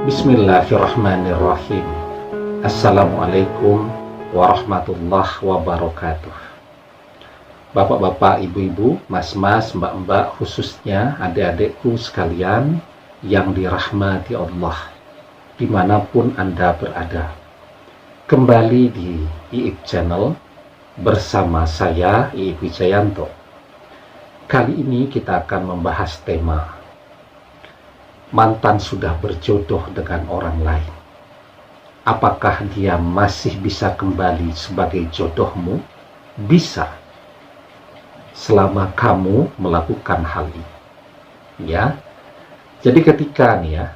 Bismillahirrahmanirrahim. Assalamualaikum warahmatullahi wabarakatuh. Bapak-bapak, ibu-ibu, mas-mas, mbak-mbak, khususnya adik-adikku sekalian yang dirahmati Allah, dimanapun Anda berada. Kembali di IIP Channel bersama saya, IIP Wijayanto. Kali ini kita akan membahas tema mantan sudah berjodoh dengan orang lain. Apakah dia masih bisa kembali sebagai jodohmu? Bisa, selama kamu melakukan hal ini. Ya, jadi ketika nih ya,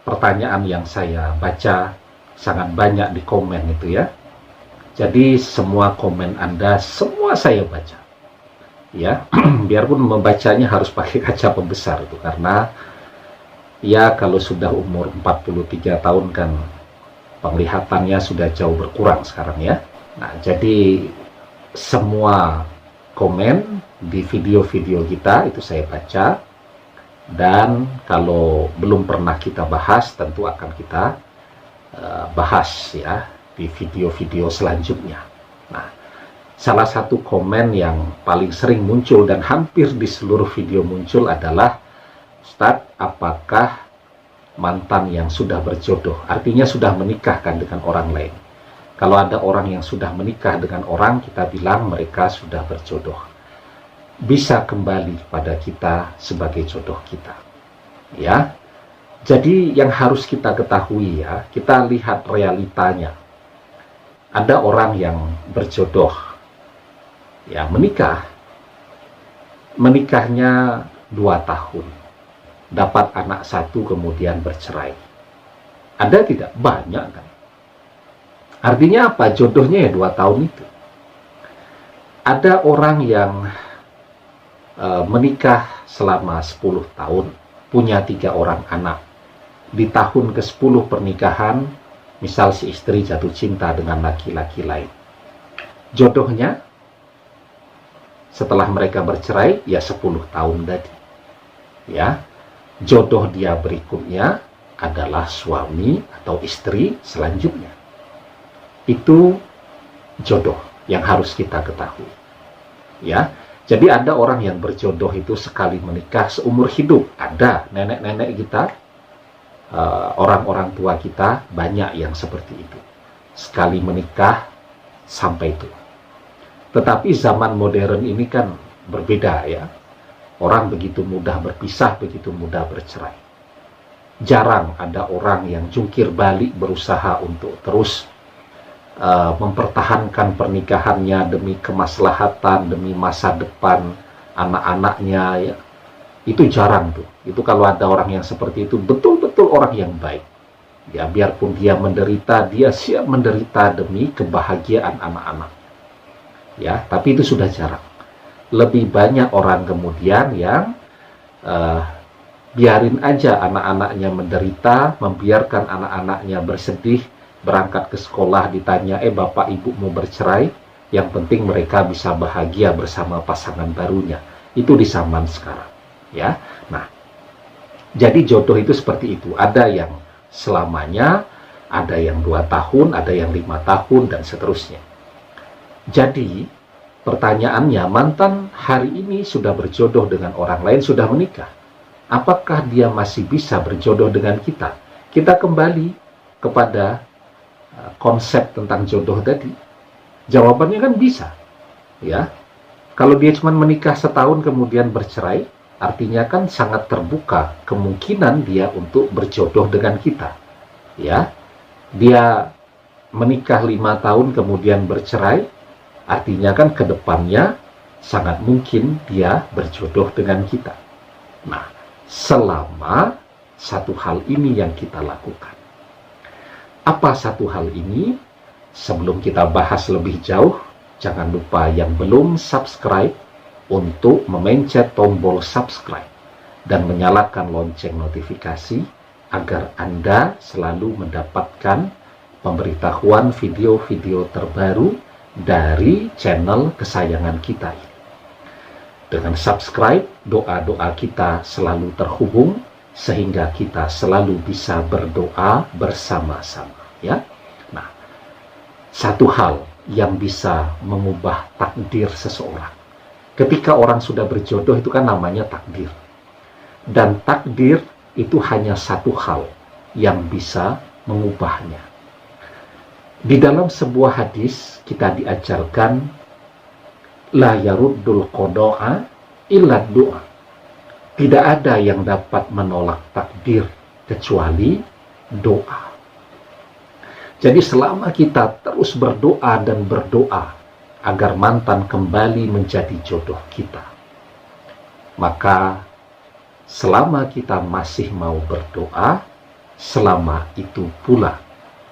pertanyaan yang saya baca sangat banyak di komen itu ya. Jadi semua komen Anda, semua saya baca. Ya, biarpun membacanya harus pakai kaca pembesar itu karena ya kalau sudah umur 43 tahun kan penglihatannya sudah jauh berkurang sekarang ya. Nah, jadi semua komen di video-video kita itu saya baca, dan kalau belum pernah kita bahas tentu akan kita bahas ya di video-video selanjutnya. Nah, salah satu komen yang paling sering muncul dan hampir di seluruh video muncul adalah, Ustadz, apakah mantan yang sudah berjodoh, artinya sudah menikahkan dengan orang lain? Kalau ada orang yang sudah menikah dengan orang, kita bilang mereka sudah berjodoh. Bisa kembali pada kita sebagai jodoh kita. Ya, jadi yang harus kita ketahui ya, kita lihat realitanya. Ada orang yang berjodoh, ya menikahnya 2 tahun. Dapat anak 1 kemudian bercerai. Ada tidak? Banyak kan? Artinya apa? Jodohnya ya 2 tahun itu. Ada orang yang menikah selama 10 tahun, punya 3 orang anak. Di tahun ke-10 pernikahan, misal si istri jatuh cinta dengan laki-laki lain. Jodohnya setelah mereka bercerai ya 10 tahun tadi. Ya. Jodoh dia berikutnya adalah suami atau istri selanjutnya. Itu jodoh yang harus kita ketahui. Ya, jadi ada orang yang berjodoh itu sekali menikah seumur hidup. Ada nenek-nenek kita, orang-orang tua kita banyak yang seperti itu. Sekali menikah sampai itu. Tetapi zaman modern ini kan berbeda ya. Orang begitu mudah berpisah, begitu mudah bercerai. Jarang ada orang yang jungkir balik berusaha untuk terus mempertahankan pernikahannya demi kemaslahatan, demi masa depan anak-anaknya. Ya. Itu jarang tuh. Itu kalau ada orang yang seperti itu, betul-betul orang yang baik. Ya, biarpun dia menderita, dia siap menderita demi kebahagiaan anak-anak. Ya, tapi itu sudah jarang. Lebih banyak orang kemudian yang biarin aja anak-anaknya menderita, membiarkan anak-anaknya bersedih, berangkat ke sekolah ditanya, bapak ibu mau bercerai, yang penting mereka bisa bahagia bersama pasangan barunya. Itu di zaman sekarang. Ya, nah, jadi jodoh itu seperti itu. Ada yang selamanya, ada yang 2 tahun, ada yang 5 tahun, dan seterusnya. Jadi pertanyaannya, mantan hari ini sudah berjodoh dengan orang lain, sudah menikah. Apakah dia masih bisa berjodoh dengan kita? Kita kembali kepada konsep tentang jodoh tadi. Jawabannya kan bisa. Ya. Kalau dia cuma menikah setahun kemudian bercerai, artinya kan sangat terbuka kemungkinan dia untuk berjodoh dengan kita. Ya. Dia menikah 5 tahun kemudian bercerai, artinya kan ke depannya sangat mungkin dia berjodoh dengan kita. Nah, selama satu hal ini yang kita lakukan. Apa satu hal ini? Sebelum kita bahas lebih jauh, jangan lupa yang belum subscribe untuk memencet tombol subscribe dan menyalakan lonceng notifikasi agar Anda selalu mendapatkan pemberitahuan video-video terbaru dari channel kesayangan kita ini. Dengan subscribe, doa-doa kita selalu terhubung sehingga kita selalu bisa berdoa bersama-sama, ya. Nah, satu hal yang bisa mengubah takdir seseorang. Ketika orang sudah berjodoh itu kan namanya takdir. Dan takdir itu hanya satu hal yang bisa mengubahnya. Di dalam sebuah hadis kita diajarkan la yaruddul qada'a illa doa. Tidak ada yang dapat menolak takdir kecuali doa. Jadi selama kita terus berdoa dan berdoa agar mantan kembali menjadi jodoh kita, maka selama kita masih mau berdoa, selama itu pula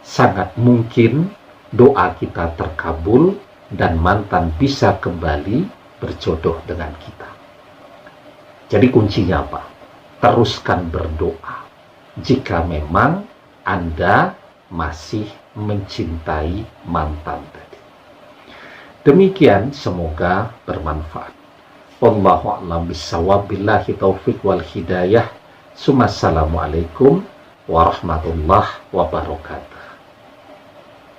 sangat mungkin doa kita terkabul dan mantan bisa kembali berjodoh dengan kita. Jadi kuncinya apa? Teruskan berdoa jika memang Anda masih mencintai mantan tadi. Demikian, semoga bermanfaat. Wallahu a'lam bishawab, billahi taufik wal hidayah. Assalamualaikum warahmatullahi wabarakatuh.